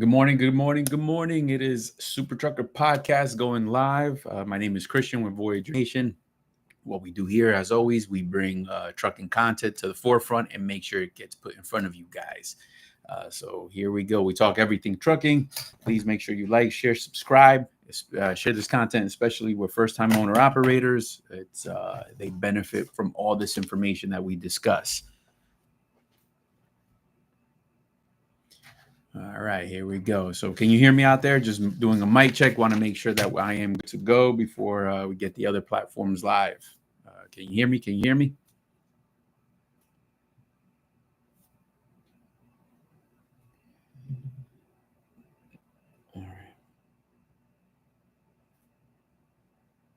Good morning, good morning, good morning. It is Super Trucker Podcast going live. My name is Christian with Voyager Nation. What we do here, as always, we bring trucking content to the forefront and make sure it gets put in front of you guys. So here we go. We talk everything trucking. Please make sure you like, share, subscribe, share this content, especially with first-time owner operators. They benefit from all this information that we discuss. All right, here we go. So can you hear me out there? Just doing a mic check. Want to make sure that I am good to go before we get the other platforms live. Can you hear me? Can you hear me? All right.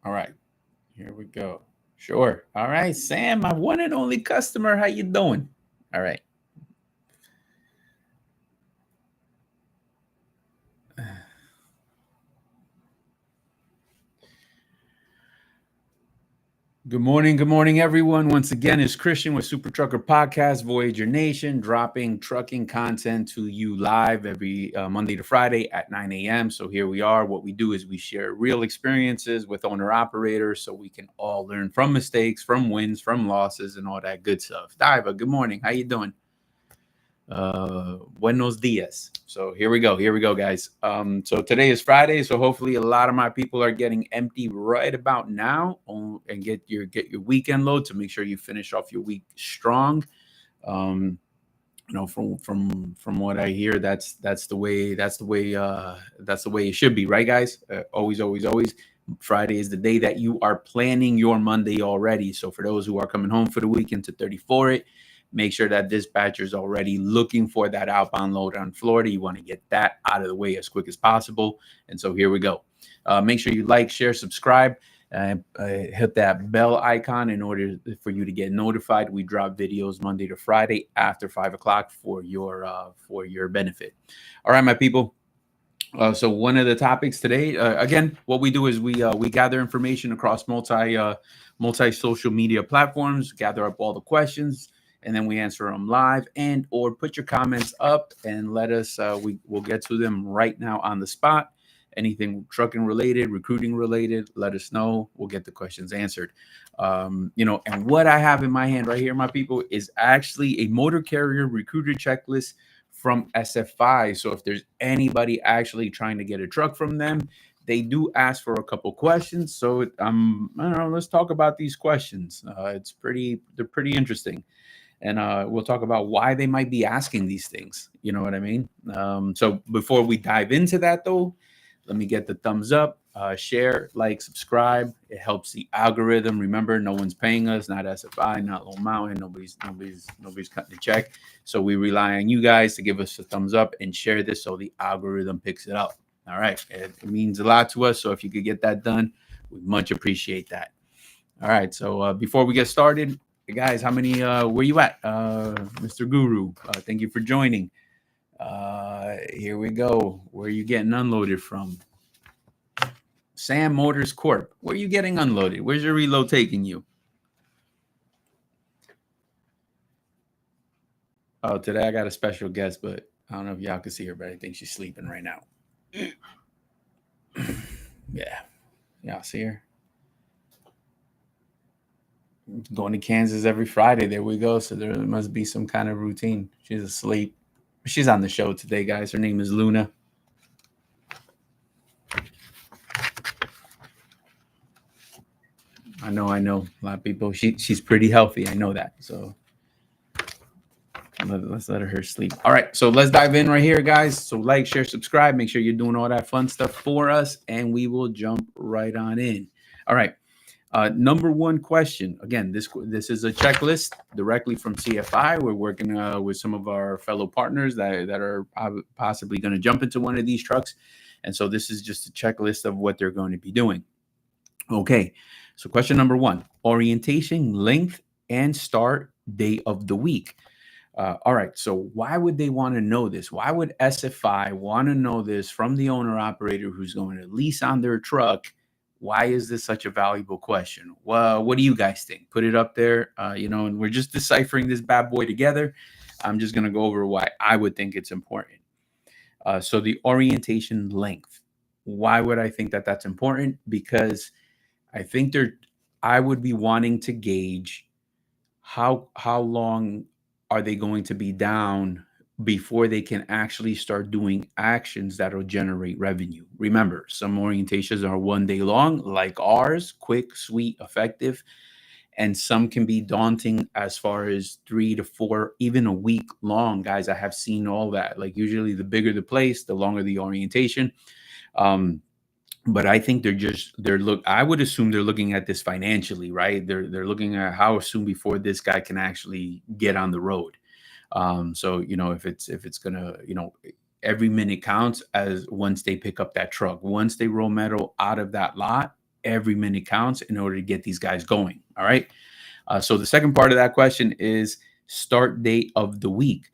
All right. Here we go. Sure. All right, Sam, my one and only customer. How you doing? All right. Good morning, everyone. Once again, it's Christian with Super Trucker Podcast, Voyager Nation, dropping trucking content to you live every Monday to Friday at 9 a.m. So here we are. What we do is we share real experiences with owner-operators so we can all learn from mistakes, from wins, from losses, and all that good stuff. Diva, good morning. How you doing? Buenos dias. So here we go, guys. So today is Friday, so hopefully a lot of my people are getting empty right about now, and get your weekend load to make sure you finish off your week strong. From what I hear, that's the way it should be, right, guys? Always. Friday is the day that you are planning your Monday already. So for those who are coming home for the weekend to 34 it, make sure that dispatcher is already looking for that outbound load on Florida. You want to get that out of the way as quick as possible. And so here we go. Make sure you like, share, subscribe, hit that bell icon in order for you to get notified. We drop videos Monday to Friday after 5 o'clock for your benefit. All right, my people. So one of the topics today, again, what we do is we gather information across multi social media platforms, gather up all the questions, and then we answer them live, and or put your comments up and let us. We'll get to them right now on the spot. Anything trucking related, recruiting related, let us know. We'll get the questions answered. And what I have in my hand right here, my people, is actually a motor carrier recruiter checklist from SFI. So if there's anybody actually trying to get a truck from them, they do ask for a couple questions. So I don't know. Let's talk about these questions. They're pretty interesting. And we'll talk about why they might be asking these things. You know what I mean? So before we dive into that, though, let me get the thumbs up, share, like, subscribe. It helps the algorithm. Remember, no one's paying us, not SFI, not Lone Mountain. Nobody's cutting the check. So we rely on you guys to give us a thumbs up and share this so the algorithm picks it up. All right. It means a lot to us. So if you could get that done, we much appreciate that. All right. So before we get started, guys, how many, where you at? Mr. Guru, thank you for joining. Here we go. Where are you getting unloaded from? Sam Motors Corp. Where are you getting unloaded? Where's your reload taking you? Oh, today I got a special guest, but I don't know if y'all can see her, but I think she's sleeping right now. Yeah. Y'all see her? Going to Kansas every Friday. There we go. So there must be some kind of routine. She's asleep. She's on the show today, guys. Her name is Luna. I know. A lot of people. She's pretty healthy. I know that. So let's let her sleep. All right. So let's dive in right here, guys. So like, share, subscribe. Make sure you're doing all that fun stuff for us, and we will jump right on in. All right. Number one question. Again, this is a checklist directly from CFI. We're working with some of our fellow partners that are possibly going to jump into one of these trucks. And so this is just a checklist of what they're going to be doing. Okay. So question number one, orientation, length, and start day of the week. All right. So why would they want to know this? Why would SFI want to know this from the owner operator who's going to lease on their truck? Why is this such a valuable question? Well, what do you guys think? Put it up there, and we're just deciphering this bad boy together. I'm just going to go over why I would think it's important. So the orientation length. Why would I think that that's important? Because I think I would be wanting to gauge how long are they going to be down before they can actually start doing actions that'll generate revenue. Remember, some orientations are 1 day long, like ours, quick, sweet, effective, and some can be daunting as far as 3 to 4, even a week long. Guys, I have seen all that. Like usually, the bigger the place, the longer the orientation. Um, but I think I would assume they're looking at this financially, right? They're looking at how soon before this guy can actually get on the road. So if it's gonna, every minute counts as once they pick up that truck. Once they roll metal out of that lot, every minute counts in order to get these guys going. All right. So the second part of that question is start date of the week.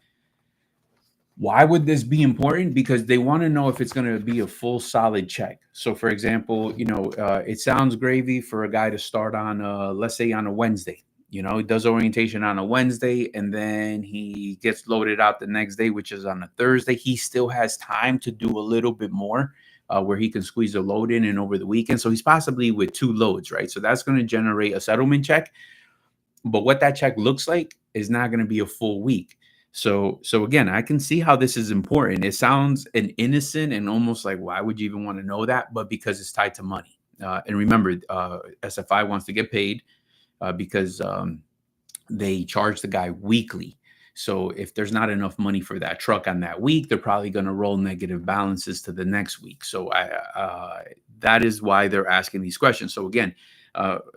Why would this be important? Because they want to know if it's going to be a full solid check. So, for example, it sounds gravy for a guy to start on, let's say, on a Wednesday. He does orientation on a Wednesday, and then he gets loaded out the next day, which is on a Thursday. He still has time to do a little bit more, where he can squeeze a load in and over the weekend. So he's possibly with 2 loads, right? So that's going to generate a settlement check. But what that check looks like is not going to be a full week. So again, I can see how this is important. It sounds an innocent and almost like, why would you even want to know that? But because it's tied to money. And remember, SFI wants to get paid because they charge the guy weekly. So if there's not enough money for that truck on that week, they're probably going to roll negative balances to the next week. So that is why they're asking these questions. So again,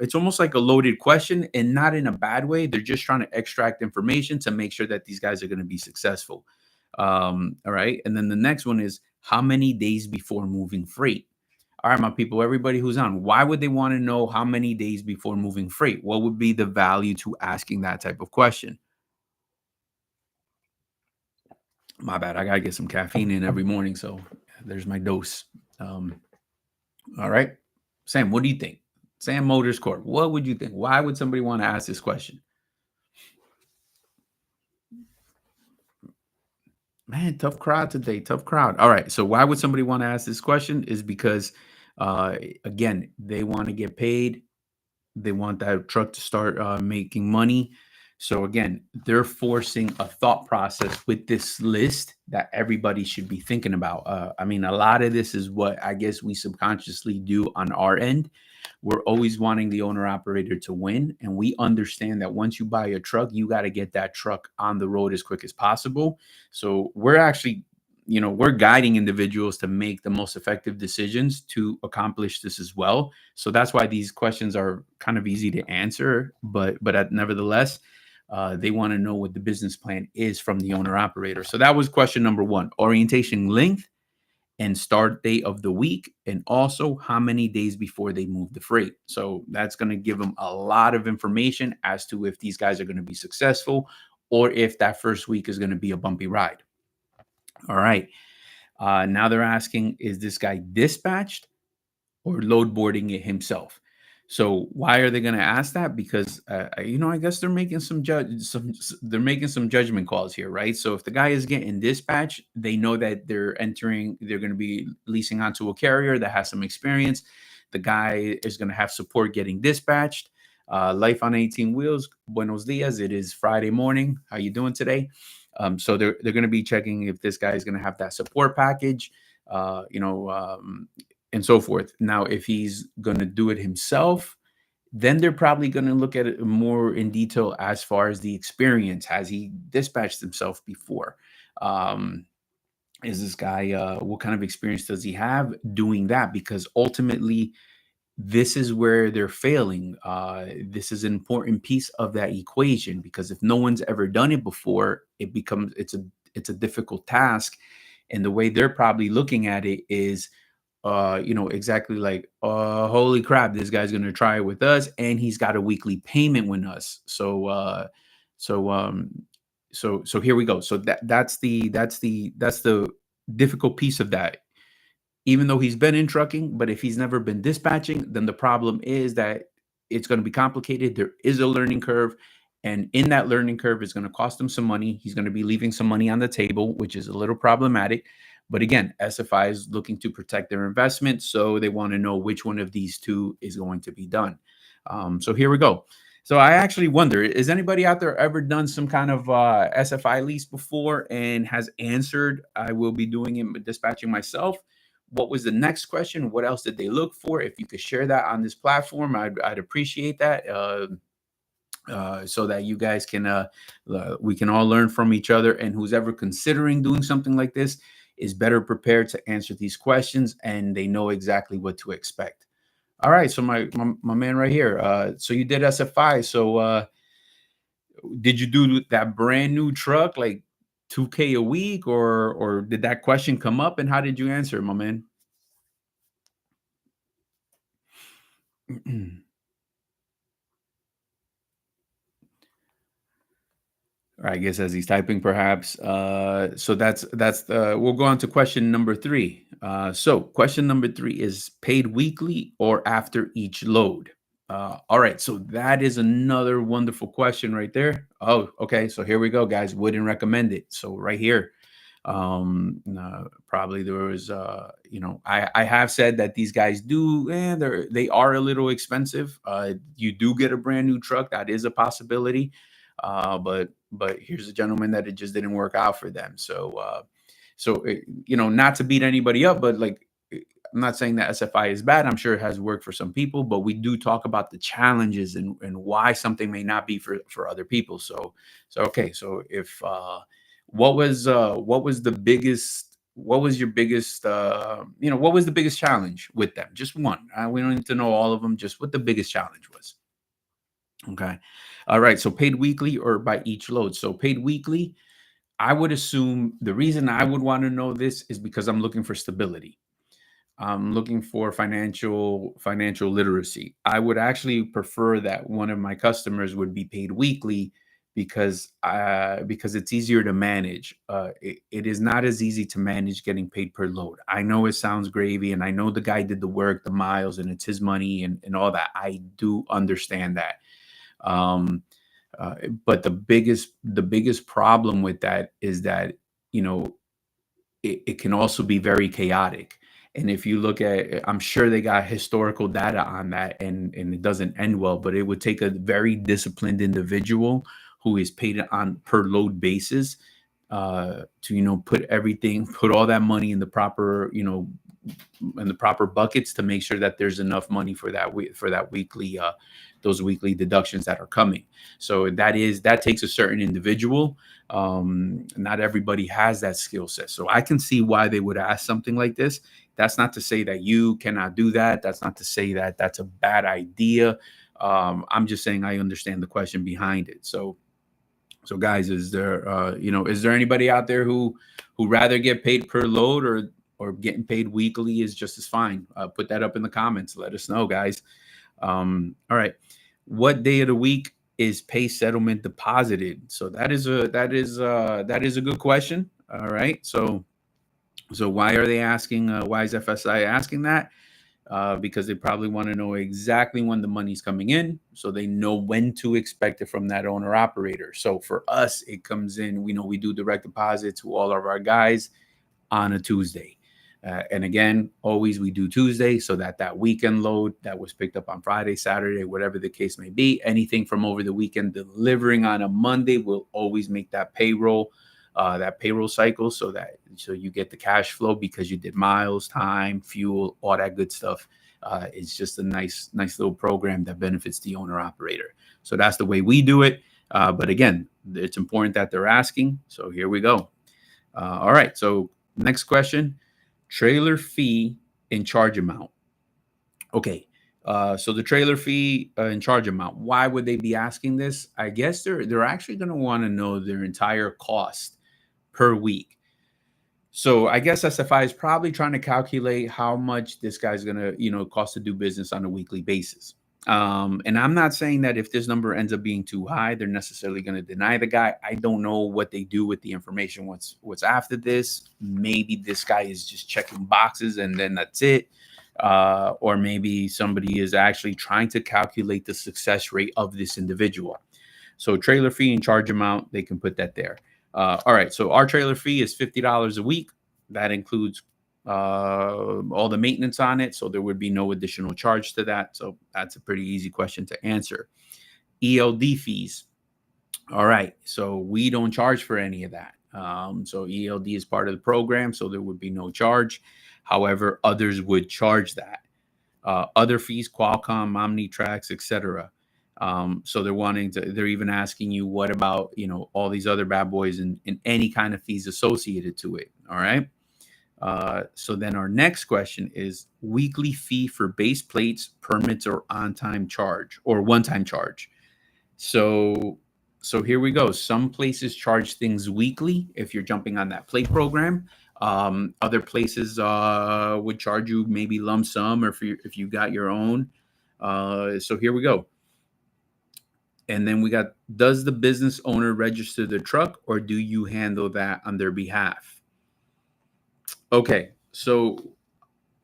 it's almost like a loaded question, and not in a bad way. They're just trying to extract information to make sure that these guys are going to be successful. All right. And then the next one is how many days before moving freight? All right, my people, everybody who's on, why would they want to know how many days before moving freight? What would be the value to asking that type of question? My bad. I got to get some caffeine in every morning. So there's my dose. All right. Sam, what do you think? Sam Motors Corp. What would you think? Why would somebody want to ask this question? Man, tough crowd today. Tough crowd. All right. So why would somebody want to ask this question? Is because, again, they want to get paid. They want that truck to start making money. So again, they're forcing a thought process with this list that everybody should be thinking about. I mean, a lot of this is what I guess we subconsciously do on our end. We're always wanting the owner operator to win. And we understand that once you buy a truck, you got to get that truck on the road as quick as possible. So we're actually, we're guiding individuals to make the most effective decisions to accomplish this as well. So that's why these questions are kind of easy to answer, but nevertheless, they want to know what the business plan is from the owner operator. So that was question number one: orientation length and start date of the week, and also how many days before they move the freight. So that's going to give them a lot of information as to if these guys are going to be successful or if that first week is going to be a bumpy ride. All right. Now they're asking, is this guy dispatched or load boarding it himself? So why are they going to ask that? Because I guess they're making they're making some judgment calls here, right? So if the guy is getting dispatched, they know that they're going to be leasing onto a carrier that has some experience. The guy is going to have support getting dispatched. Life on 18 wheels. Buenos dias. It is Friday morning. How you doing today? So they're going to be checking if this guy is going to have that support package. And so forth. Now, if he's going to do it himself, then they're probably going to look at it more in detail as far as the experience. Has he dispatched himself before? Is this guy, what kind of experience does he have doing that? Because ultimately, this is where they're failing. This is an important piece of that equation, because if no one's ever done it before, it's a difficult task. And the way they're probably looking at it is, exactly like, holy crap, this guy's going to try it with us, and he's got a weekly payment with us. So here we go. So that's the difficult piece of that. Even though he's been in trucking, but if he's never been dispatching, then the problem is that it's going to be complicated. There is a learning curve. And in that learning curve, it's going to cost him some money. He's going to be leaving some money on the table, which is a little problematic. But again, SFI is looking to protect their investment, so they want to know which one of these two is going to be done. So here we go. So I actually wonder, is anybody out there ever done some kind of SFI lease before and has answered? I will be doing it, dispatching myself. What was the next question? What else did they look for? If you could share that on this platform, I'd appreciate that. So that you guys can we can all learn from each other, and who's ever considering doing something like this is better prepared to answer these questions, and they know exactly what to expect. All right, so my man right here, so you did SFI. So did you do that brand new truck like 2K a week, or did that question come up, and how did you answer it, my man? Or I guess as he's typing, perhaps. So that's the. We'll go on to question number three. So question number three is paid weekly or after each load. All right, so that is another wonderful question right there. Oh, okay. So here we go, guys. Wouldn't recommend it. So right here, probably there was, I have said that these guys do, they are a little expensive. You do get a brand new truck. That is a possibility. But here's a gentleman that it just didn't work out for them. Not to beat anybody up, but like, I'm not saying that SFI is bad. I'm sure it has worked for some people, but we do talk about the challenges and why something may not be for other people. So okay. So if what was the biggest, what was your biggest, what was the biggest challenge with them? Just one. We don't need to know all of them. Just what the biggest challenge was. Okay. All right. So paid weekly or by each load. So paid weekly, I would assume the reason I would want to know this is because I'm looking for stability. I'm looking for financial literacy. I would actually prefer that one of my customers would be paid weekly because it's easier to manage. It is not as easy to manage getting paid per load. I know it sounds gravy, and I know the guy did the work, the miles, and it's his money and all that. I do understand that. Um, but the biggest problem with that is that, you know, it can also be very chaotic. And if you look at, I'm sure they got historical data on that, and it doesn't end well, but it would take a very disciplined individual who is paid on per load basis to, put all that money in the proper, in the proper buckets to make sure that there's enough money for that weekly, those weekly deductions that are coming. So that takes a certain individual. Not everybody has that skill set. So I can see why they would ask something like this. That's not to say that you cannot do that. That's not to say that that's a bad idea. I'm just saying I understand the question behind it. So guys, is there anybody out there who rather get paid per load, or getting paid weekly is just as fine? Put that up in the comments. Let us know, guys. All right. What day of the week is pay settlement deposited? So that is a good question. All right. So why are they asking? Why is FSI asking that? Because they probably want to know exactly when the money's coming in, so they know when to expect it from that owner operator. So for us, it comes in. We do direct deposit to all of our guys on a Tuesday. And again, always we do Tuesday, so that weekend load that was picked up on Friday, Saturday, whatever the case may be, anything from over the weekend delivering on a Monday, will always make that payroll cycle, so you get the cash flow because you did miles, time, fuel, all that good stuff. It's just a nice little program that benefits the owner operator. So that's the way we do it. But again, it's important that they're asking. So here we go. All right. So next question. Trailer fee and charge amount. Okay. So the trailer fee and charge amount, why would they be asking this? I guess they're actually going to want to know their entire cost per week. So I guess SFI is probably trying to calculate how much this guy's going to, cost to do business on a weekly basis. And I'm not saying that if this number ends up being too high, they're necessarily going to deny the guy. I don't know what they do with the information. What's after this? Maybe this guy is just checking boxes and then that's it. Or maybe somebody is actually trying to calculate the success rate of this individual. So trailer fee and charge amount, they can put that there. All right. So our trailer fee is $50 a week. That includes all the maintenance on it. So there would be no additional charge to that. So that's a pretty easy question to answer. ELD fees. All right. So we don't charge for any of that. So ELD is part of the program. So there would be no charge. However, others would charge that. Other fees, Qualcomm, OmniTrax, etc. So they're even asking you, what about, all these other bad boys and any kind of fees associated to it. All right. So then our next question is weekly fee for base plates, permits, or on-time charge or one-time charge. So here we go. Some places charge things weekly if you're jumping on that plate program. Other places would charge you maybe lump sum, or if you got your own. So here we go. And then we got, does the business owner register the truck, or do you handle that on their behalf? Okay, so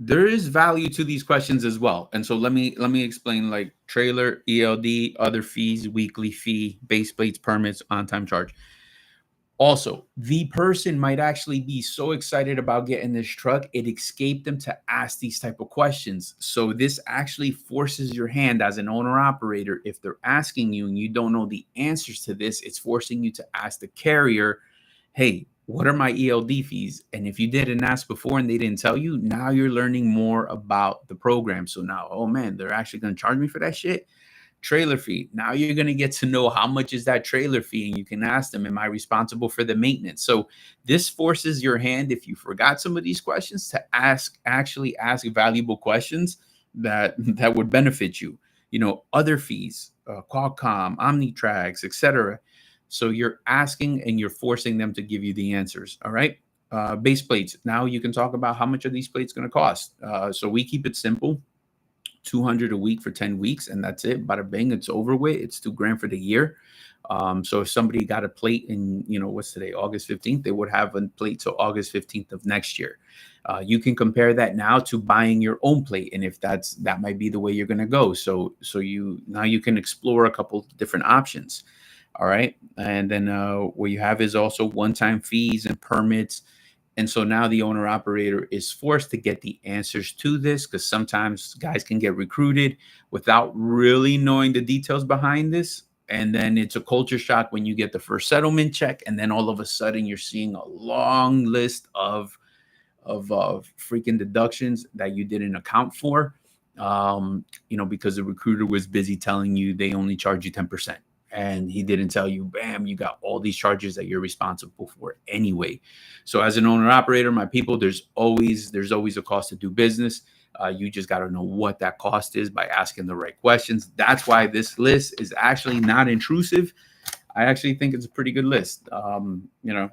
there is value to these questions as well. And so let me explain, like trailer, ELD, other fees, weekly fee, base plates, permits, on-time charge. Also, the person might actually be so excited about getting this truck, it escaped them to ask these type of questions. So this actually forces your hand as an owner operator. If they're asking you and you don't know the answers to this, it's forcing you to ask the carrier, hey, what are my ELD fees? And if you didn't ask before and they didn't tell you, now you're learning more about the program. So now, oh man, they're actually going to charge me for that shit. Trailer fee. Now you're going to get to know how much is that trailer fee, and you can ask them, am I responsible for the maintenance? So this forces your hand, if you forgot some of these questions, to actually ask valuable questions that would benefit you. Other fees, Qualcomm, OmniTrax, etc. So you're asking and you're forcing them to give you the answers. All right. Base plates. Now you can talk about how much are these plates going to cost. So we keep it simple. $200 a week for 10 weeks, and that's it. Bada bing, it's over with. It's $2,000 for the year. So if somebody got a plate in, what's today, August 15th, they would have a plate till August 15th of next year. You can compare that now to buying your own plate, and if that might be the way you're going to go. So you can explore a couple different options. All right, and then what you have is also one-time fees and permits. And so now the owner operator is forced to get the answers to this, because sometimes guys can get recruited without really knowing the details behind this. And then it's a culture shock when you get the first settlement check. And then all of a sudden you're seeing a long list of freaking deductions that you didn't account for, because the recruiter was busy telling you they only charge you 10%. And he didn't tell you, bam, you got all these charges that you're responsible for anyway. So as an owner operator, my people, there's always a cost to do business. You just got to know what that cost is by asking the right questions. That's why this list is actually not intrusive. I actually think it's a pretty good list.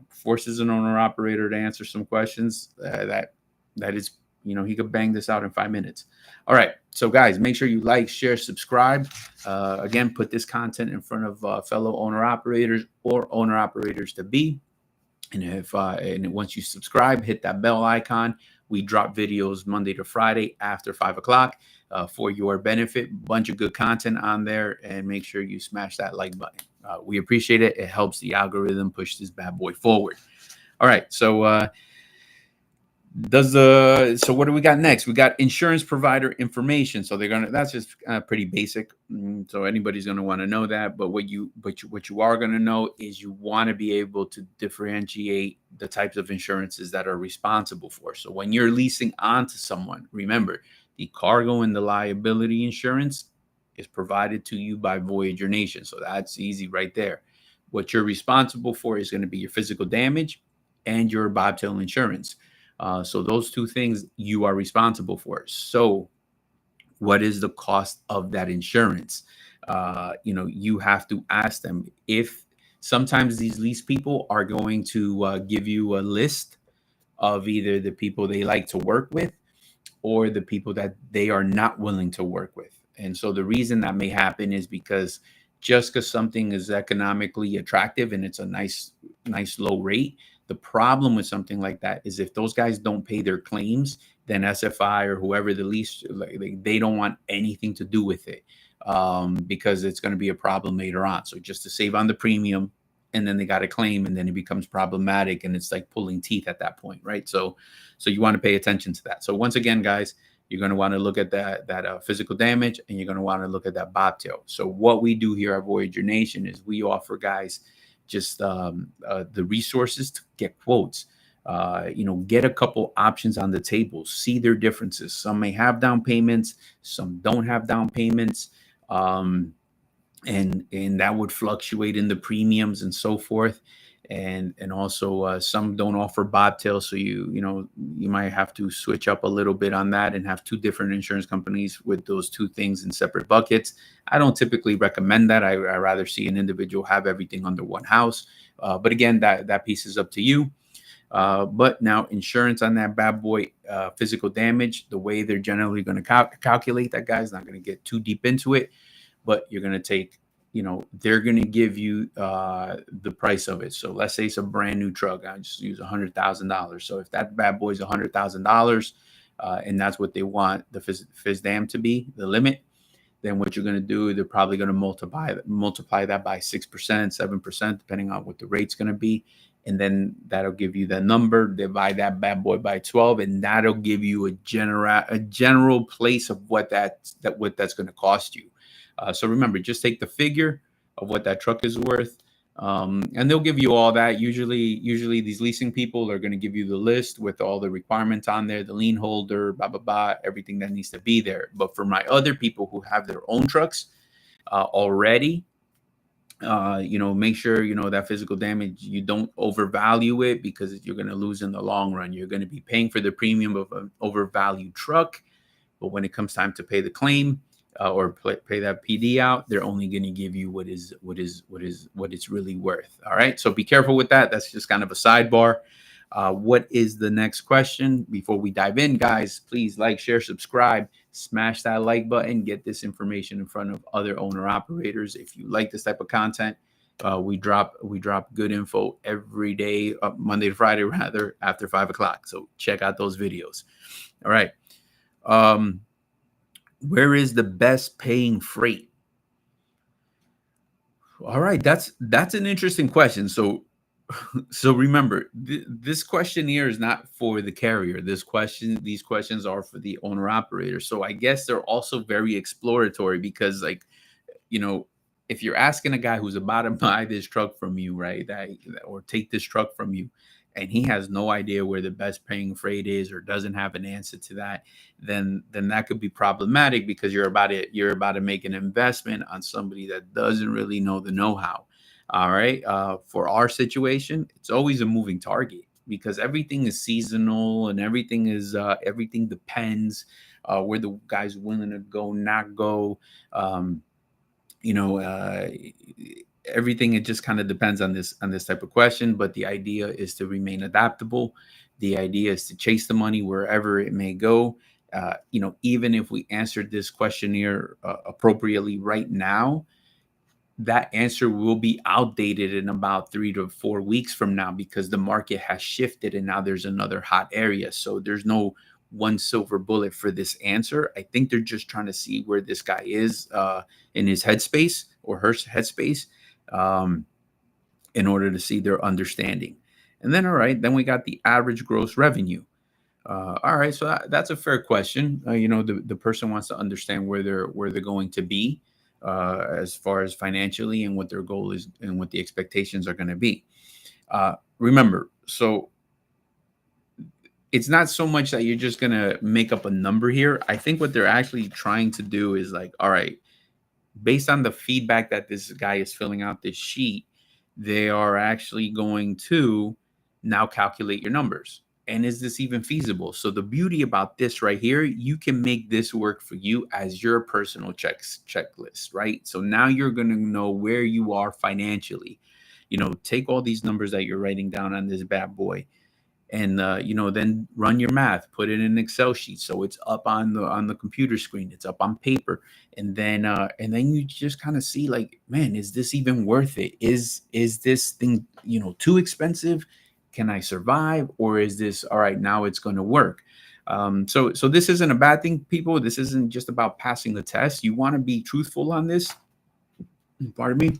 Forces an owner operator to answer some questions that is, he could bang this out in 5 minutes. All right. So guys, make sure you like, share, subscribe. Again, put this content in front of fellow owner operators or owner operators to be. And and once you subscribe, hit that bell icon. We drop videos Monday to Friday after 5 o'clock for your benefit. Bunch of good content on there, and make sure you smash that like button. We appreciate it. It helps the algorithm push this bad boy forward. All right. So so what do we got next? We got insurance provider information. So that's just pretty basic. So anybody's going to want to know that. But what you are going to know is you want to be able to differentiate the types of insurances that are responsible for. So when you're leasing onto someone, remember the cargo and the liability insurance is provided to you by Voyager Nation. So that's easy right there. What you're responsible for is going to be your physical damage and your bobtail insurance. So those two things you are responsible for. So what is the cost of that insurance? You have to ask them. If sometimes these lease people are going to give you a list of either the people they like to work with or the people that they are not willing to work with. And so the reason that may happen is because just because something is economically attractive and it's a nice low rate, the problem with something like that is if those guys don't pay their claims, then SFI or whoever the lease, they don't want anything to do with it, because it's going to be a problem later on. So just to save on the premium and then they got a claim, and then it becomes problematic, and it's like pulling teeth at that point, right? So you want to pay attention to that. So once again, guys, you're going to want to look at that physical damage, and you're going to want to look at that bobtail. So what we do here at Voyager Nation is we offer guys just the resources to get quotes. Get a couple options on the table, see their differences. Some may have down payments, some don't have down payments. And that would fluctuate in the premiums and so forth. And also some don't offer bobtail, so you might have to switch up a little bit on that and have two different insurance companies with those two things in separate buckets. I don't typically recommend that. I rather see an individual have everything under one house. But again, that piece is up to you. But now insurance on that bad boy, physical damage, the way they're generally going to calculate that, guys, not going to get too deep into it, but you're going to take, they're going to give you the price of it. So let's say it's a brand new truck. I just use $100,000. So if that bad boy is $100,000, and that's what they want the phys dam to be, the limit, then what you're going to do, they're probably going to multiply that by 6%, 7%, depending on what the rate's going to be. And then that'll give you the number, divide that bad boy by 12, and that'll give you a general place of what that's going to cost you. So remember, just take the figure of what that truck is worth, and they'll give you all that. Usually these leasing people are going to give you the list with all the requirements on there, the lien holder, blah, blah, blah, everything that needs to be there. But for my other people who have their own trucks already, make sure, that physical damage, you don't overvalue it, because you're going to lose in the long run. You're going to be paying for the premium of an overvalued truck. But when it comes time to pay the claim, or pay that PD out, they're only going to give you what it's really worth. All right. So be careful with that. That's just kind of a sidebar. What is the next question? Before we dive in, guys, please like, share, subscribe, smash that like button, get this information in front of other owner operators. If you like this type of content, we drop good info every day, Monday to Friday, rather, after 5 o'clock. So check out those videos. All right. Where is the best paying freight? All right, that's an interesting question. So remember, this question here is not for the carrier. These questions are for the owner operator. So I guess they're also very exploratory, because, like, if you're asking a guy who's about to buy this truck from you, right, or take this truck from you, and he has no idea where the best paying freight is, or doesn't have an answer to that, then that could be problematic, because you're about to make an investment on somebody that doesn't really know the know-how. All right. For our situation, it's always a moving target, because everything is seasonal, and everything depends where the guy's willing to go, not go. Everything, it just kind of depends on this type of question. But the idea is to remain adaptable. The idea is to chase the money wherever it may go. Even if we answered this questionnaire appropriately right now, that answer will be outdated in about 3 to 4 weeks from now, because the market has shifted and now there's another hot area. So there's no one silver bullet for this answer. I think they're just trying to see where this guy is in his headspace, or her headspace, in order to see their understanding. And then, all right, then we got the average gross revenue. All right, so that's a fair question. The person wants to understand where they're going to be as far as financially, and what their goal is, and what the expectations are going to be. Remember, so it's not so much that you're just going to make up a number here. I think what they're actually trying to do is, like, all right, based on the feedback that this guy is filling out this sheet, they are actually going to now calculate your numbers. And is this even feasible? So the beauty about this right here, you can make this work for you as your personal checklist, right? So now you're going to know where you are financially. Take all these numbers that you're writing down on this bad boy, and then run your math, put it in an Excel sheet, so it's up on the computer screen, it's up on paper, and then you just kind of see, like, man, is this even worth it? Is this thing too expensive? Can I survive? Or is this all right? Now it's going to work. So this isn't a bad thing, people. This isn't just about passing the test. You want to be truthful on this. Pardon me.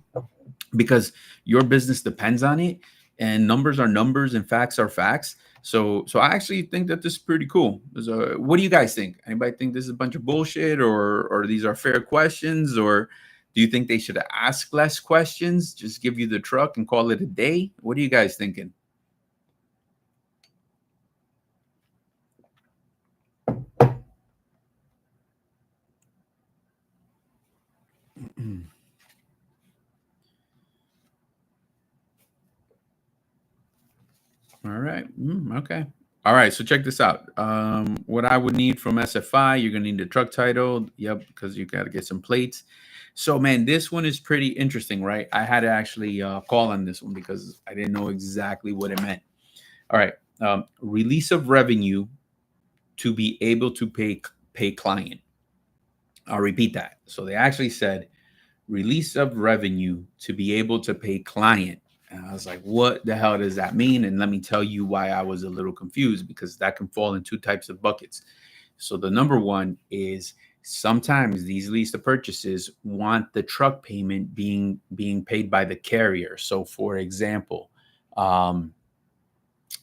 because your business depends on it, and numbers are numbers and facts are facts. So I actually think that this is pretty cool. What do you guys think? Anybody think this is a bunch of bullshit, or these are fair questions, or do you think they should ask less questions, just give you the truck and call it a day? What are you guys thinking? All right. Okay. All right. So check this out. What I would need from SFI, you're gonna need the truck title. Yep, because you gotta get some plates. So man, this one is pretty interesting, right? I had to actually call on this one because I didn't know exactly what it meant. All right. Release of revenue to be able to pay client. I'll repeat that. So they actually said release of revenue to be able to pay client. And I was like, what the hell does that mean? And let me tell you why I was a little confused, because that can fall in two types of buckets. So the number one is sometimes these lease to purchases want the truck payment being paid by the carrier. So for example,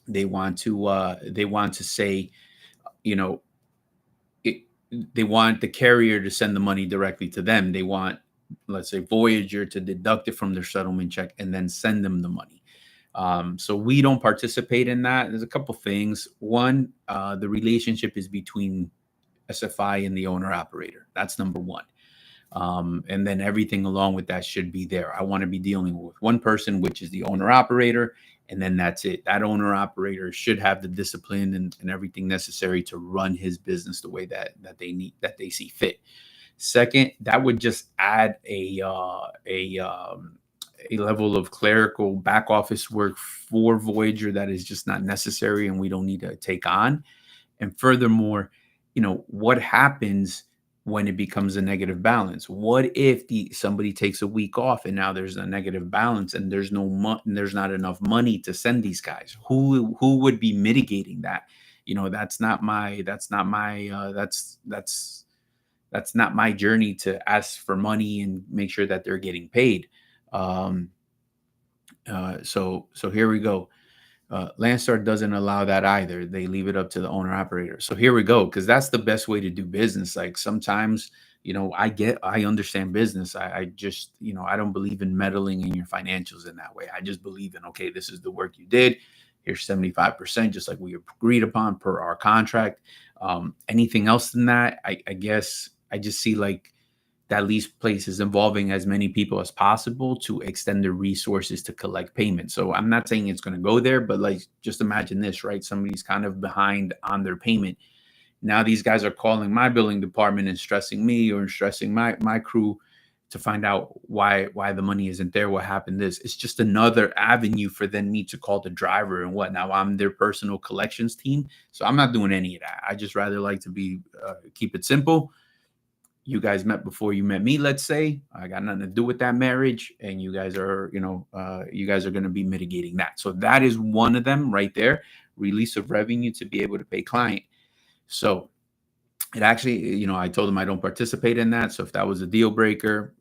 they want to say, you know, it, they want the carrier to send the money directly to them. They want, let's say, Voyager to deduct it from their settlement check and then send them the money. So we don't participate in that. There's a couple things. One, the relationship is between SFI and the owner operator. That's number one. And then everything along with that should be there. I want to be dealing with one person, which is the owner operator, and then that's it. That owner operator should have the discipline and everything necessary to run his business the way that they see fit. Second, that would just add a level of clerical back office work for Voyager that is just not necessary and we don't need to take on. And furthermore, what happens when it becomes a negative balance? What if somebody takes a week off and now there's a negative balance and there's not enough money to send these guys? Who would be mitigating that? That's not my journey to ask for money and make sure that they're getting paid. So here we go. Landstar doesn't allow that either. They leave it up to the owner operator. So here we go, because that's the best way to do business. Like sometimes, I understand business. I just, I don't believe in meddling in your financials in that way. I just believe in, okay, this is the work you did. Here's 75%, just like we agreed upon per our contract. Anything else than that, I guess I just see like that lease place is involving as many people as possible to extend their resources to collect payments. So I'm not saying it's going to go there, but like, just imagine this, right? Somebody's kind of behind on their payment. Now these guys are calling my billing department and stressing me or stressing my crew to find out why the money isn't there. What happened? It's just another avenue for then me to call the driver and what. Now I'm their personal collections team. So I'm not doing any of that. I just rather like to keep it simple. You guys met before you met me, let's say. I got nothing to do with that marriage, and you guys are going to be mitigating that. So that is one of them right there. Release of revenue to be able to pay client. So it actually, I told them I don't participate in that. So if that was a deal breaker,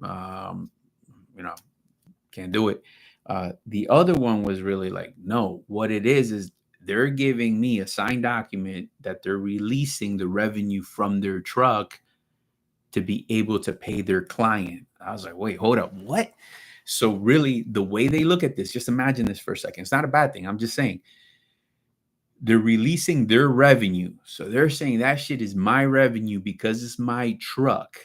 can't do it. The other one was really like, no, what it is they're giving me a signed document that they're releasing the revenue from their truck to be able to pay their client. I was like, wait, hold up, what? So really, the way they look at this, just imagine this for a second. It's not a bad thing. I'm just saying they're releasing their revenue. So they're saying that shit is my revenue because it's my truck,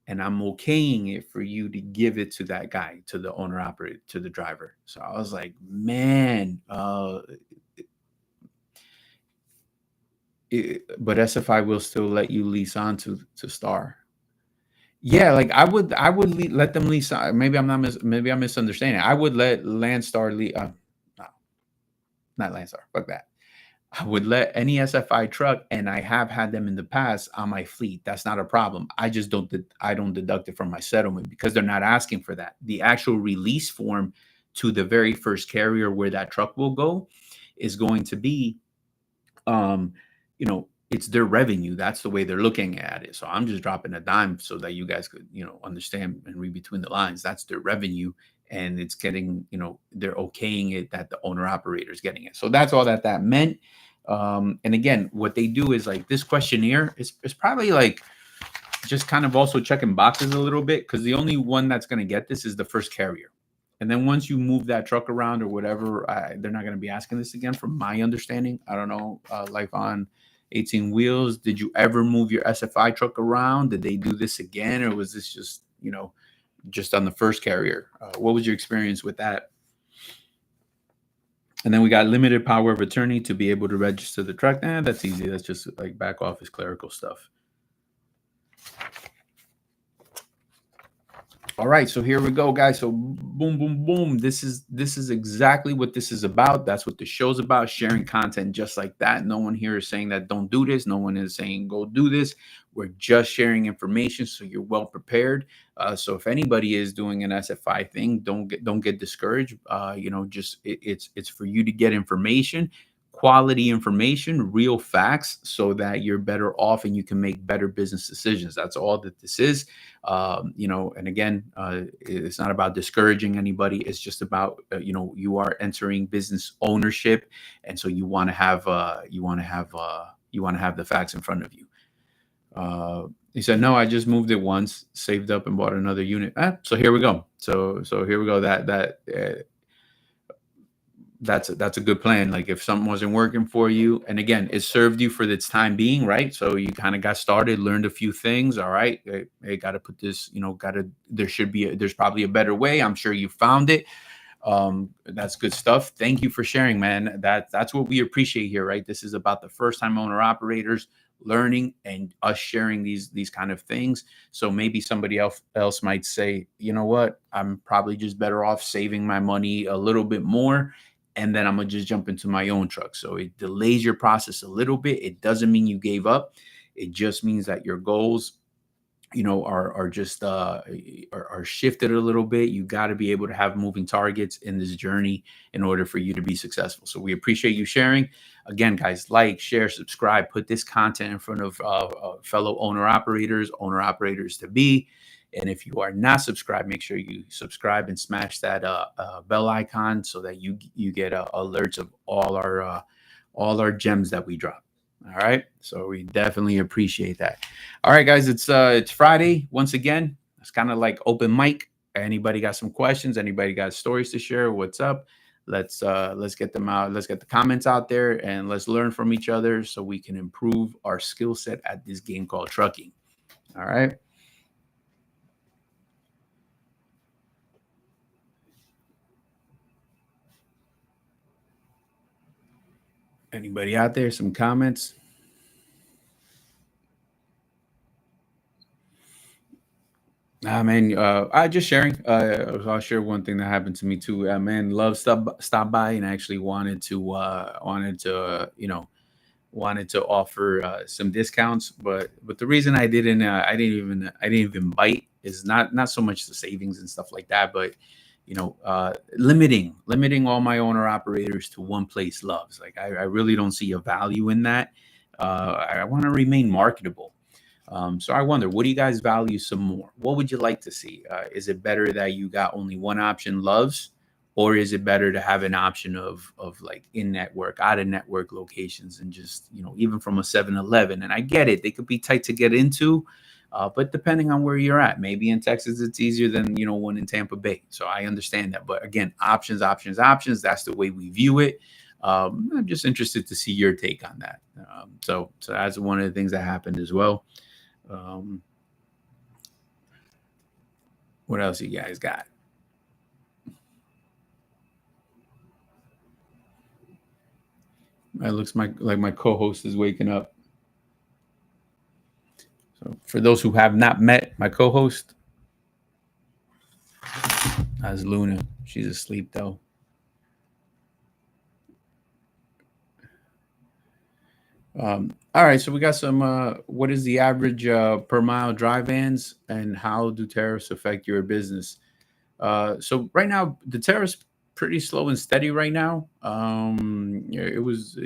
and I'm okaying it for you to give it to that guy, to the owner operator, to the driver. So I was like, man, but SFI will still let you lease on to Star. Yeah, like I would let them lease. Maybe I'm misunderstanding. I would let Landstar lease. No, not Landstar. Fuck that. I would let any SFI truck, and I have had them in the past on my fleet. That's not a problem. I just don't deduct it from my settlement because they're not asking for that. The actual release form to the very first carrier where that truck will go is going to be, it's their revenue. That's the way they're looking at it. So I'm just dropping a dime so that you guys could, understand and read between the lines. That's their revenue. and it's getting, they're okaying it that the owner operator is getting it. So that's all that meant. And again, what they do is like this questionnaire is probably like just kind of also checking boxes a little bit, because the only one that's going to get this is the first carrier. And then once you move that truck around or whatever, they're not going to be asking this again, from my understanding. I don't know. Life on 18 Wheels, did you ever move your SFI truck around? Did they do this again, or was this just, just on the first carrier? What was your experience with that? And then we got limited power of attorney to be able to register the truck. That's easy. That's just like back office clerical stuff. All right, so here we go, guys. So boom, boom, boom. This is exactly what this is about. That's what the show's about, sharing content just like that. No one here is saying that don't do this. No one is saying go do this. We're just sharing information so you're well prepared. So if anybody is doing an SFI thing, don't get discouraged. It's for you to get information, quality information, real facts, so that you're better off and you can make better business decisions. That's all that this is. And again, it's not about discouraging anybody. It's just about, you are entering business ownership. And so you want to have the facts in front of you. He said, no, I just moved it once, saved up and bought another unit. So here we go. So here we go. That's a good plan. Like if something wasn't working for you, and again, it served you for its time being, right? So you kind of got started, learned a few things. All right, hey, got to put this, there's probably a better way. I'm sure you found it. That's good stuff. Thank you for sharing, man. That's what we appreciate here, right? This is about the first time owner operators learning and us sharing these kind of things. So maybe somebody else might say, you know what, I'm probably just better off saving my money a little bit more, and then I'm gonna just jump into my own truck. So it delays your process a little bit. It doesn't mean you gave up. It just means that your goals, are just are shifted a little bit. You got to be able to have moving targets in this journey in order for you to be successful. So we appreciate you sharing. Again, guys, like, share, subscribe, put this content in front of fellow owner operators to be. And if you are not subscribed, make sure you subscribe and smash that bell icon so that you get alerts of all our gems that we drop. All right, so we definitely appreciate that. All right, guys, it's Friday once again. It's kind of like open mic. Anybody got some questions? Anybody got stories to share? What's up? Let's get them out. Let's get the comments out there, and let's learn from each other so we can improve our skill set at this game called trucking. All right. Anybody out there? Some comments? Man, I just sharing. I'll share one thing that happened to me too. Man, love stop by and actually wanted to offer some discounts, but the reason I didn't even bite is not so much the savings and stuff like that, but limiting all my owner operators to one place loves. Like I really don't see a value in that. I want to remain marketable. So I wonder, what do you guys value some more? What would you like to see? Is it better that you got only one option, loves, or is it better to have an option of like in network, out of network locations, and just even from a 7-Eleven? And I get it; they could be tight to get into, but depending on where you're at, maybe in Texas it's easier than one in Tampa Bay. So I understand that, but again, options. That's the way we view it. I'm just interested to see your take on that. So that's one of the things that happened as well. What else you guys got? It looks like my co-host is waking up. So for those who have not met my co-host, that's Luna. She's asleep though. All right, so we got some. What is the average per mile dry vans, and how do tariffs affect your business? So right now, the tariffs pretty slow and steady right now. It was,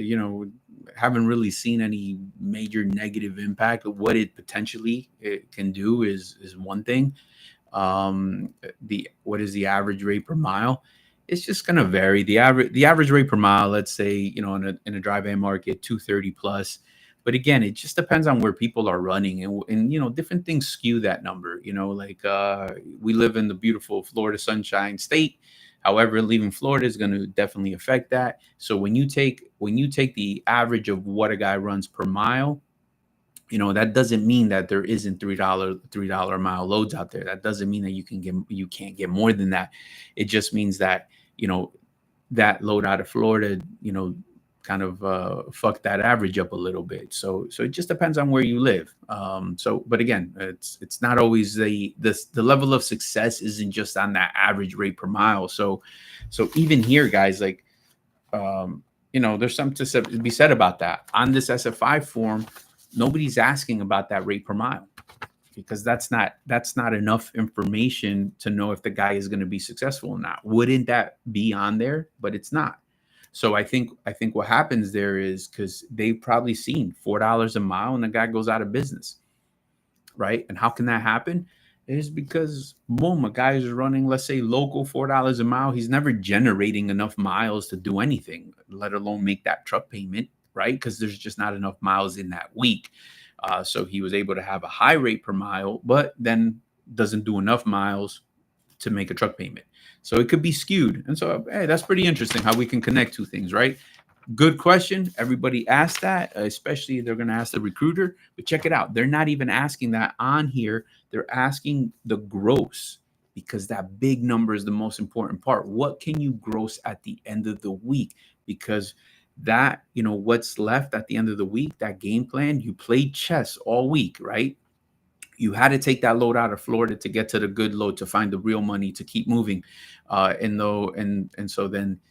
haven't really seen any major negative impact. What it potentially it can do is one thing. What is the average rate per mile? It's just going to vary. The average rate per mile, let's say, in a dry van market, 230 plus. But again, it just depends on where people are running, and different things skew that number. Like we live in the beautiful Florida Sunshine State. However, leaving Florida is going to definitely affect that. So when you take the average of what a guy runs per mile, that doesn't mean that there isn't $3 a mile loads out there. That doesn't mean that you can't get more than that. It just means that that load out of Florida, kind of fuck that average up a little bit. So it just depends on where you live. But again, it's not always the level of success isn't just on that average rate per mile. So even here, guys, like there's something to be said about that. On this SFI form, nobody's asking about that rate per mile, because that's not enough information to know if the guy is going to be successful or not. Wouldn't that be on there? But it's not. So I think what happens there is, because they've probably seen $4 a mile and the guy goes out of business, right? And how can that happen? Is because, boom, a guy is running, let's say, local $4 a mile. He's never generating enough miles to do anything, let alone make that truck payment, right? Because there's just not enough miles in that week. So he was able to have a high rate per mile, but then doesn't do enough miles to make a truck payment. So it could be skewed. And so, hey, that's pretty interesting how we can connect two things, right? Good question. Everybody asked that, especially they're going to ask the recruiter. But check it out. They're not even asking that on here. They're asking the gross, because that big number is the most important part. What can you gross at the end of the week? Because that, what's left at the end of the week, that game plan, you played chess all week, right? You had to take that load out of Florida to get to the good load, to find the real money, to keep moving. So then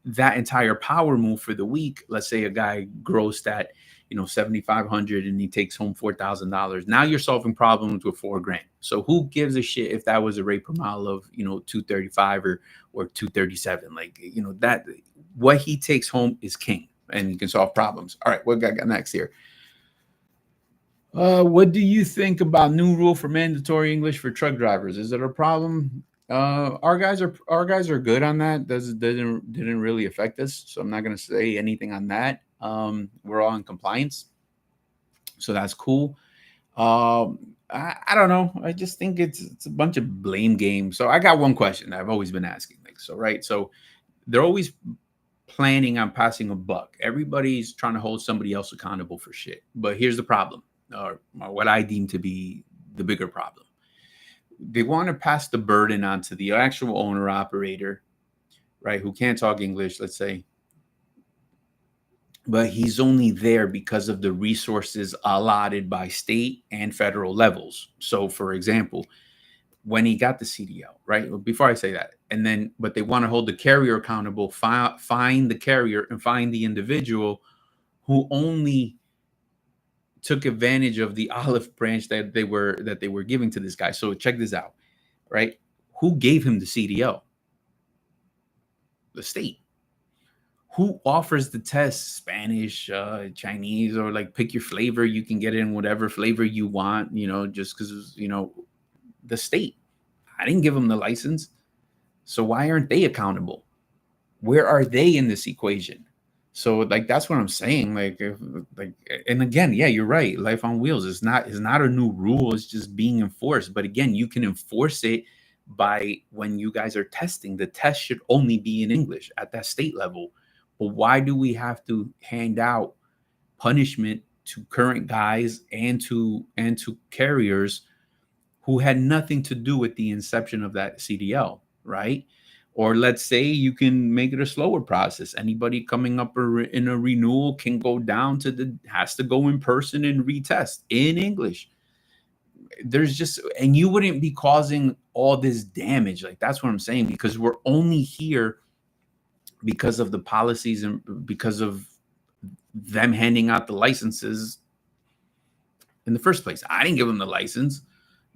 that entire power move for the week, let's say a guy grossed at, $7,500 and he takes home $4,000. Now you're solving problems with $4,000. So who gives a shit if that was a rate per mile of, 235 or 237? Like, that what he takes home is king, and you can solve problems. All right, what got next here? What do you think about new rule for mandatory English for truck drivers? Is it a problem? Our guys are good on that. Didn't really affect us, so I'm not going to say anything on that. We're all in compliance, so that's cool. I don't know. I just think it's a bunch of blame games. So I got one question that I've always been asking. So they're always planning on passing a buck. Everybody's trying to hold somebody else accountable for shit. But here's the problem, or what I deem to be the bigger problem. They want to pass the burden onto the actual owner operator, right, who can't talk English, let's say, but he's only there because of the resources allotted by state and federal levels. So, for example, when he got the CDL, right? Before I say that, but they want to hold the carrier accountable, find the carrier and find the individual who only took advantage of the olive branch that they were giving to this guy. So check this out, right? Who gave him the CDL? The state. Who offers the test? Spanish, Chinese, or like pick your flavor. You can get it in whatever flavor you want, just because, the state. I didn't give them the license. So why aren't they accountable? Where are they in this equation? So that's what I'm saying. And again, yeah, you're right. Life on wheels is not a new rule. It's just being enforced. But again, you can enforce it by when you guys are testing. The test should only be in English at that state level. But why do we have to hand out punishment to current guys and to carriers who had nothing to do with the inception of that CDL, right? Or let's say you can make it a slower process. Anybody coming up in a renewal can go down has to go in person and retest in English. And you wouldn't be causing all this damage. That's what I'm saying, because we're only here because of the policies and because of them handing out the licenses in the first place. I didn't give them the license.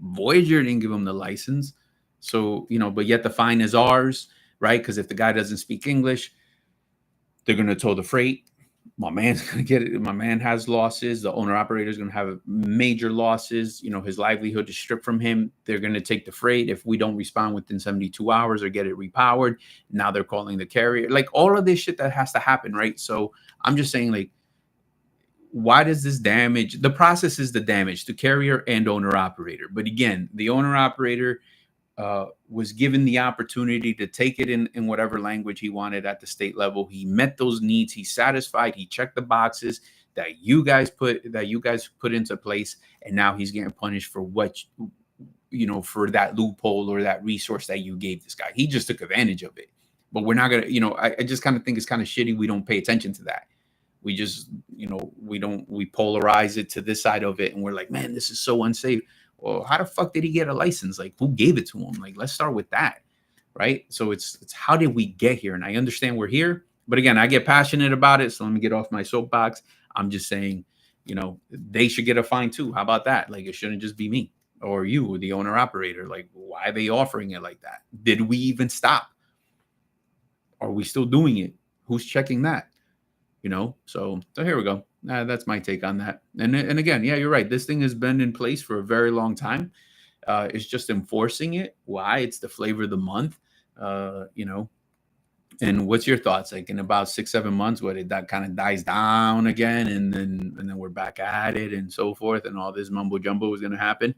Voyager didn't give them the license. So, but yet the fine is ours, right? Because if the guy doesn't speak English, they're going to tow the freight. my man's gonna get it. My man has losses. The owner operator is gonna have major losses. His livelihood is stripped from him. They're gonna take the freight if we don't respond within 72 hours or get it repowered. Now they're calling the carrier. Like all of this shit that has to happen, right? So I'm just saying, like, why does this damage? The process is the damage to carrier and owner operator. But again, the owner operator was given the opportunity to take it in whatever language he wanted at the state level. He met those needs. He satisfied. He checked the boxes that you guys put into place, and now he's getting punished for for that loophole or that resource that you gave this guy. He just took advantage of it. But we're not gonna, I just kind of think it's kind of shitty. We don't pay attention to that. We just, we polarize it to this side of it, and we're like, man, this is so unsafe. Well, how the fuck did he get a license? Like, who gave it to him? Like, let's start with that, right? So it's how did we get here? And I understand we're here, but again, I get passionate about it. So let me get off my soapbox. I'm just saying, they should get a fine too. How about that? Like, it shouldn't just be me or you, the owner operator. Like, why are they offering it like that? Did we even stop? Are we still doing it? Who's checking that? So here we go. That's my take on that. And again, yeah, you're right. This thing has been in place for a very long time. It's just enforcing it. Why? It's the flavor of the month. And what's your thoughts? Like in about 6-7 months, that kind of dies down again, and then we're back at it and so forth, and all this mumbo jumbo is going to happen.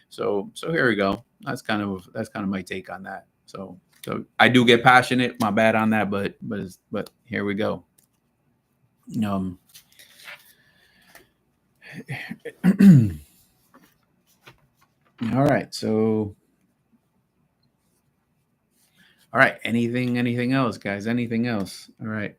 So here we go. That's kind of my take on that. So I do get passionate. My bad on that, but here we go. All right. So, all right. Anything else, guys? Anything else? All right.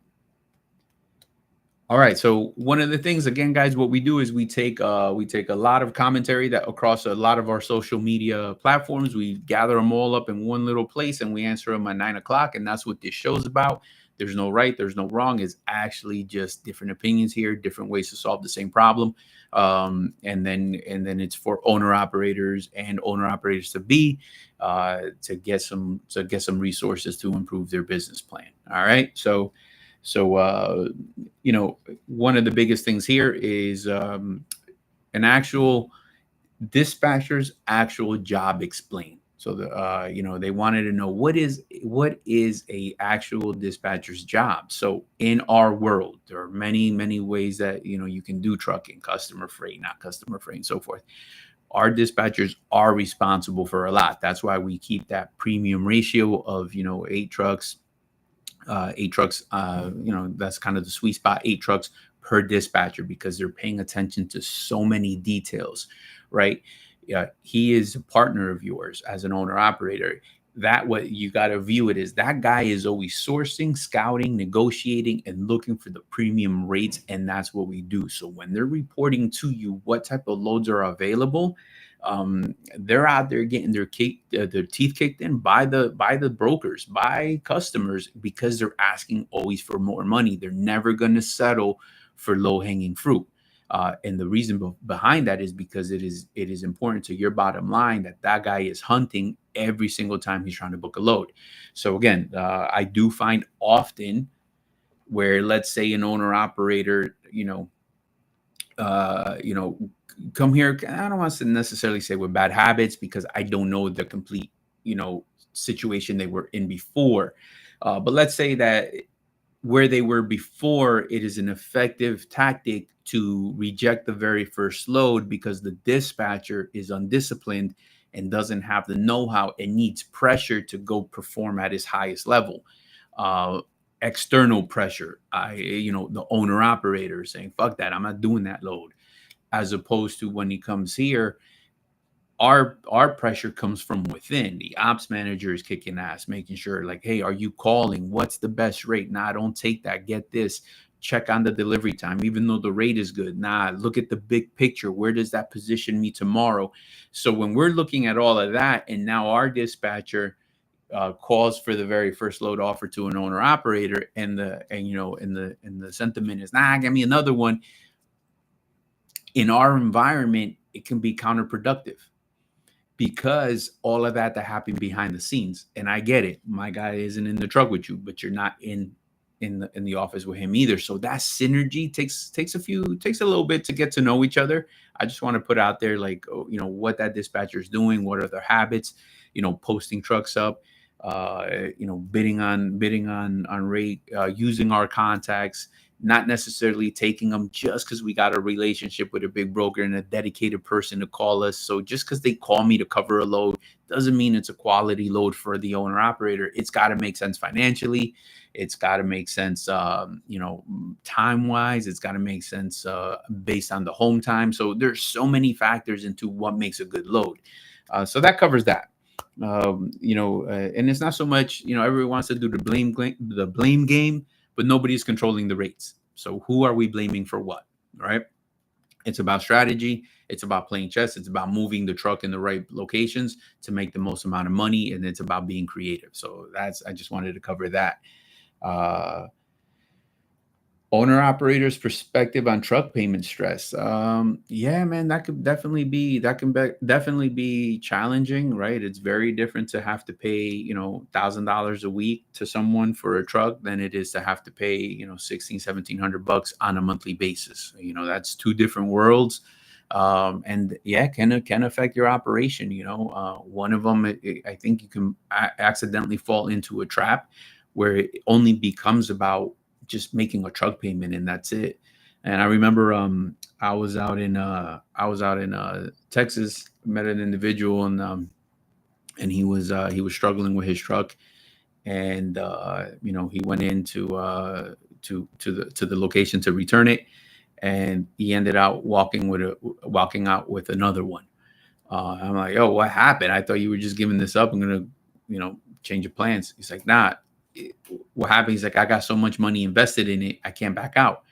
So one of the things, again, guys, what we do is we take a lot of commentary that across a lot of our social media platforms. We gather them all up in one little place and we answer them at 9:00. And that's what this show's about. There's no right, there's no wrong. It's actually just different opinions here, different ways to solve the same problem. And then it's for owner operators and owner operators to be to get some resources to improve their business plan. All right. So one of the biggest things here is an actual dispatcher's actual job explained. So they wanted to know what is a actual dispatcher's job. So in our world, there are many ways that you can do trucking, customer freight, not customer freight, and so forth. Our dispatchers are responsible for a lot. That's why we keep that premium ratio of 8 trucks. That's kind of the sweet spot, 8 trucks per dispatcher, because they're paying attention to so many details, right? Yeah, he is a partner of yours as an owner operator. That what you got to view it is, that guy is always sourcing, scouting, negotiating, and looking for the premium rates. And that's what we do. So when they're reporting to you what type of loads are available, they're out there getting their teeth kicked in by the brokers, by customers, because they're asking always for more money. They're never going to settle for low-hanging fruit. And the reason behind that is because it is important to your bottom line that guy is hunting every single time he's trying to book a load. So again, I do find often where, let's say, an owner operator, come here. I don't want to necessarily say with bad habits, because I don't know the complete, situation they were in before. But let's say that where they were before, it is an effective tactic to reject the very first load because the dispatcher is undisciplined and doesn't have the know-how and needs pressure to go perform at his highest level. External pressure, the owner operator saying, fuck that, I'm not doing that load. As opposed to when he comes here, our pressure comes from within. The ops manager is kicking ass, making sure, like, hey, are you calling? What's the best rate? Nah, don't take that. Get this. Check on the delivery time, even though the rate is good. Nah, look at the big picture. Where does that position me tomorrow? So when we're looking at all of that, and now our dispatcher calls for the very first load offer to an owner operator, and the sentiment is, nah, give me another one. In our environment, it can be counterproductive, because all of that happened behind the scenes. And I get it. My guy isn't in the truck with you, but you're not in in the office with him either. So that synergy takes a little bit to get to know each other. I just want to put out there, like, what that dispatcher is doing, what are their habits, posting trucks up, bidding on rate, using our contacts, not necessarily taking them just because we got a relationship with a big broker and a dedicated person to call us. So just because they call me to cover a load doesn't mean it's a quality load for the owner operator. It's got to make sense financially. It's got to make sense, time wise. It's got to make sense based on the home time. So there's so many factors into what makes a good load. So that covers that. And it's not so much, everyone wants to do the blame game, but nobody's controlling the rates. So who are we blaming for what? Right? It's about strategy. It's about playing chess. It's about moving the truck in the right locations to make the most amount of money. And it's about being creative. So I just wanted to cover that. Owner operators perspective on truck payment stress. Yeah, man, that can definitely be challenging, right? It's very different to have to pay, $1,000 a week to someone for a truck than it is to have to pay, 1,600-1,700 bucks on a monthly basis. That's two different worlds. And yeah, can affect your operation. One of them, I think you can accidentally fall into a trap where it only becomes about just making a truck payment and that's it. And I remember I was out in Texas, met an individual, and he was struggling with his truck, and he went into to the location to return it, and he ended out walking out with another one. I'm like, oh, what happened? I thought you were just giving this up. I'm gonna change your plans. He's like, nah. What happened? He's like, I got so much money invested in it, I can't back out.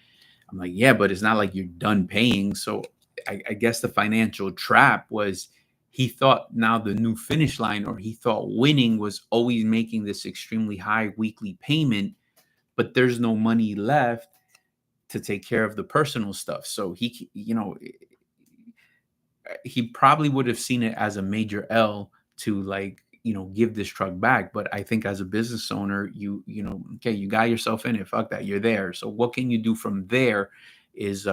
I'm like, yeah, but it's not like you're done paying. So I guess the financial trap was he thought now the new finish line, or he thought winning was always making this extremely high weekly payment, but there's no money left to take care of the personal stuff. So he probably would have seen it as a major L to, like, give this truck back. But I think as a business owner, okay, you got yourself in it. Fuck that. You're there. So what can you do from there is,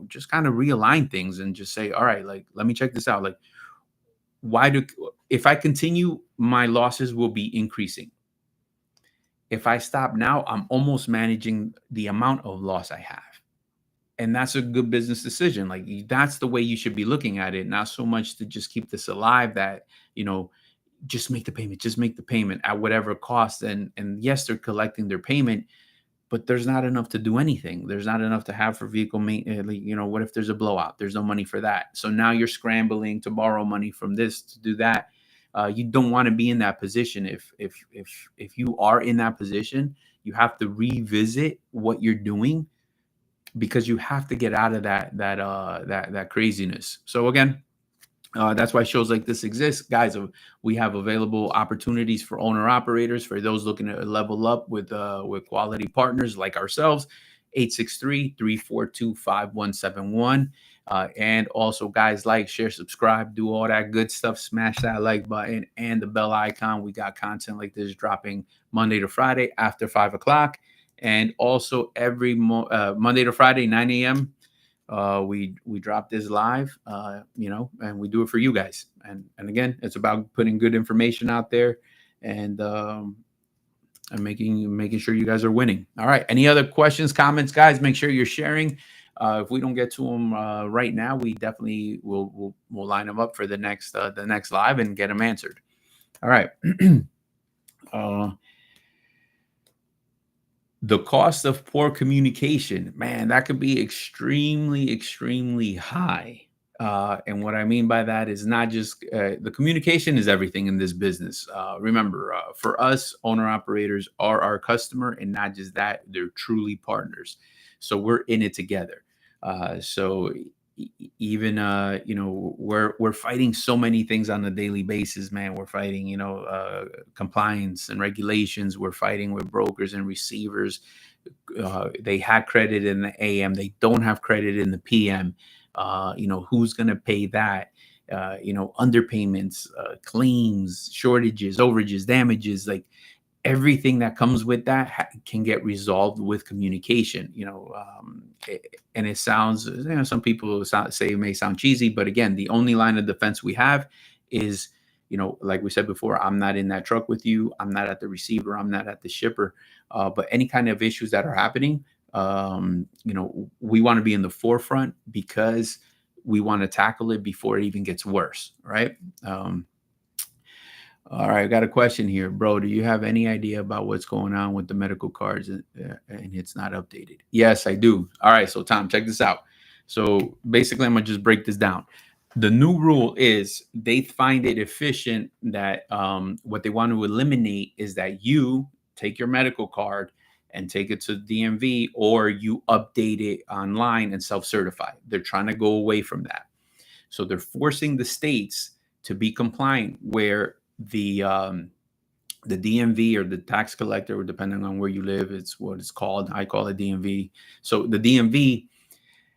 just kind of realign things and just say, all right, like, let me check this out. Like, if I continue, my losses will be increasing. If I stop now, I'm almost managing the amount of loss I have. And that's a good business decision. Like, that's the way you should be looking at it. Not so much to just keep this alive that, just make the payment at whatever cost. And yes, they're collecting their payment, but there's not enough to do anything. There's not enough to have for vehicle maintenance. What if there's a blowout? There's no money for that. So now you're scrambling to borrow money from this to do that. You don't want to be in that position. If you are in that position, you have to revisit what you're doing, because you have to get out of that craziness. So again, that's why shows like this exist, guys. We have available opportunities for owner operators, for those looking to level up with quality partners like ourselves. 863-342-5171. And also, guys, like, share, subscribe, do all that good stuff. Smash that like button and the bell icon. We got content like this dropping Monday to Friday after 5 o'clock. And also every Monday to Friday, 9 a.m., we drop this live, and we do it for you guys. And again, it's about putting good information out there and making sure you guys are winning. All right. Any other questions, comments, guys? Make sure you're sharing. If we don't get to them right now, we definitely will line them up for the next live and get them answered. All right. The cost of poor communication, man, that could be extremely, extremely high. And what I mean by that is not just the communication is everything in this business. Remember, for us, owner operators are our customer, and not just that, they're truly partners. So we're in it together. So even we're fighting so many things on a daily basis, man. We're fighting compliance and regulations. We're fighting with brokers and receivers. They had credit in the AM, they don't have credit in the PM. Who's going to pay that? Underpayments, claims, shortages, overages, damages. Like, everything that comes with that can get resolved with communication, and it sounds, some people say it may sound cheesy, but again, the only line of defense we have is, like we said before, I'm not in that truck with you. I'm not at the receiver. I'm not at the shipper. But any kind of issues that are happening, we want to be in the forefront because we want to tackle it before it even gets worse. Right. All right, I got a question here, bro. Do you have any idea about what's going on with the medical cards and it's not updated? Yes, I do. All right, so Tom, check this out. So basically, I'm gonna just break this down. The new rule is they find it efficient that what they want to eliminate is that you take your medical card and take it to DMV, or you update it online and self-certify. They're trying to go away from that. So they're forcing the states to be compliant where the DMV or the tax collector, or depending on where you live, it's what it's called. I call it DMV. So the DMV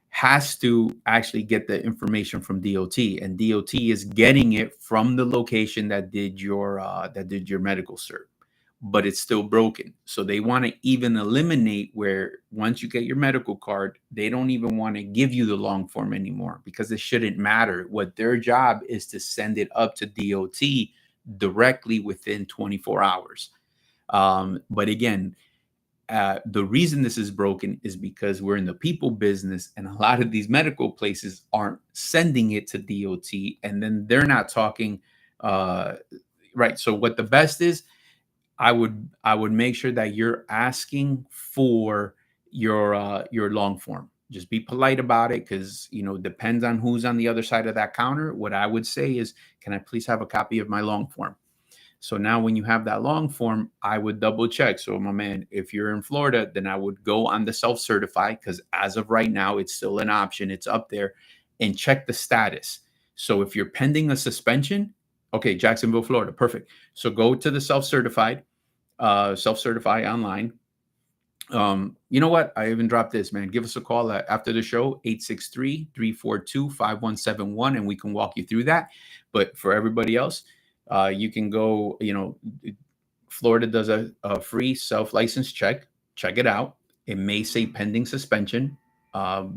has to actually get the information from DOT, and DOT is getting it from the location that did your medical cert, but it's still broken. So they want to even eliminate where once you get your medical card, they don't even want to give you the long form anymore because it shouldn't matter. What their job is to send it up to DOT directly within 24 hours. But again, the reason this is broken is because we're in the people business, and a lot of these medical places aren't sending it to DOT, and then they're not talking right. So what the best is, I would make sure that you're asking for your long form. Just be polite about it, because depends on who's on the other side of that counter. What I would say is, can I please have a copy of my long form? So now when you have that long form, I would double check. So my man, if you're in Florida, then I would go on the self-certify, because as of right now, it's still an option. It's up there, and check the status. So if you're pending a suspension, okay, Jacksonville, Florida, perfect. So go to the self-certify online. You know what? I even dropped this, man. Give us a call after the show, 863-342-5171, and we can walk you through that. But for everybody else, you can go, Florida does a free self-license check. Check it out. It may say pending suspension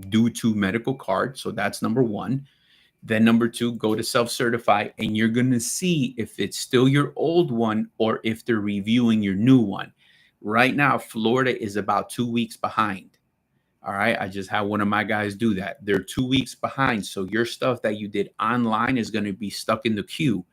due to medical card. So that's number one. Then number two, go to self-certify, and you're going to see if it's still your old one or if they're reviewing your new one. Right now, Florida is about 2 weeks behind. All right. I just had one of my guys do that. They're 2 weeks behind. So your stuff that you did online is going to be stuck in the queue.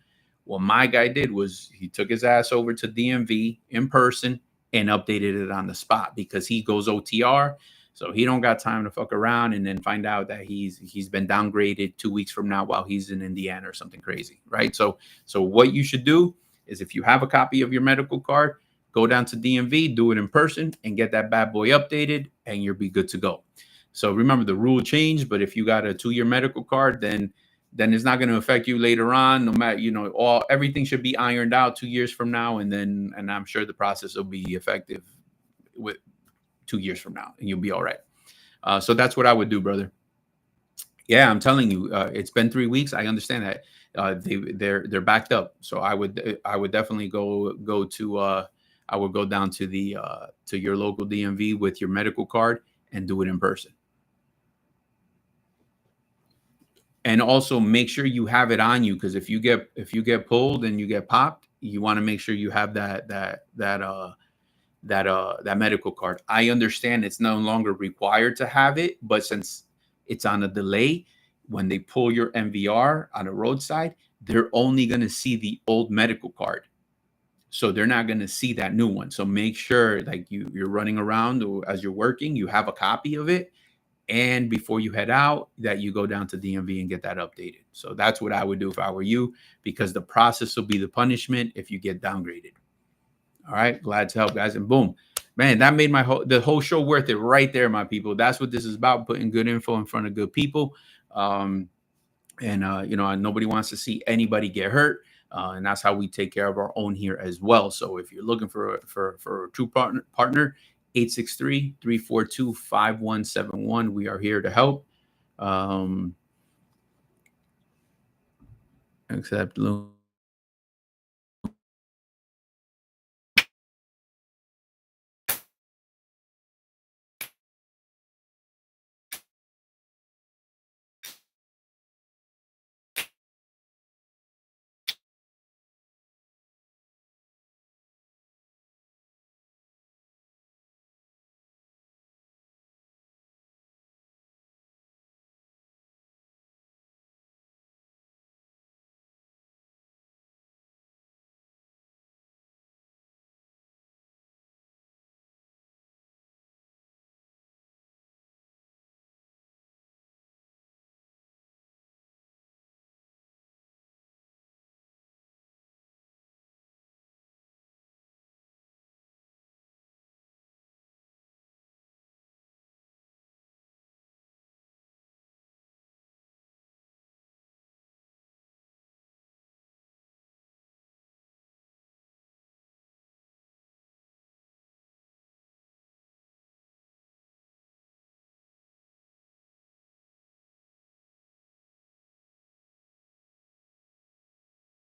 What my guy did was he took his ass over to DMV in person and updated it on the spot, because he goes OTR. So he don't got time to fuck around and then find out that he's been downgraded 2 weeks from now while he's in Indiana or something crazy, right? So what you should do is, if you have a copy of your medical card, go down to DMV, do it in person, and get that bad boy updated, and you'll be good to go. So remember, the rule changed, but if you got a 2-year medical card, then it's not going to affect you later on. No matter, everything should be ironed out 2 years from now, and I'm sure the process will be effective with 2 years from now, and you'll be all right. So that's what I would do, brother. Yeah, I'm telling you, it's been 3 weeks. I understand that they're backed up. So I would definitely go to I would go down to to your local DMV with your medical card and do it in person. And also make sure you have it on you, because if you get pulled and you get popped, you want to make sure you have that medical card. I understand it's no longer required to have it, but since it's on a delay, when they pull your MVR on a roadside, they're only going to see the old medical card. So they're not going to see that new one. So make sure, like, you're running around, or as you're working, you have a copy of it. And before you head out, that you go down to DMV and get that updated. So that's what I would do if I were you, because the process will be the punishment if you get downgraded. All right. Glad to help, guys. And boom, man, that made the whole show worth it right there, my people. That's what this is about, putting good info in front of good people. Nobody wants to see anybody get hurt. And that's how we take care of our own here as well. So if you're looking for a true partner, 863-342-5171. We are here to help. Except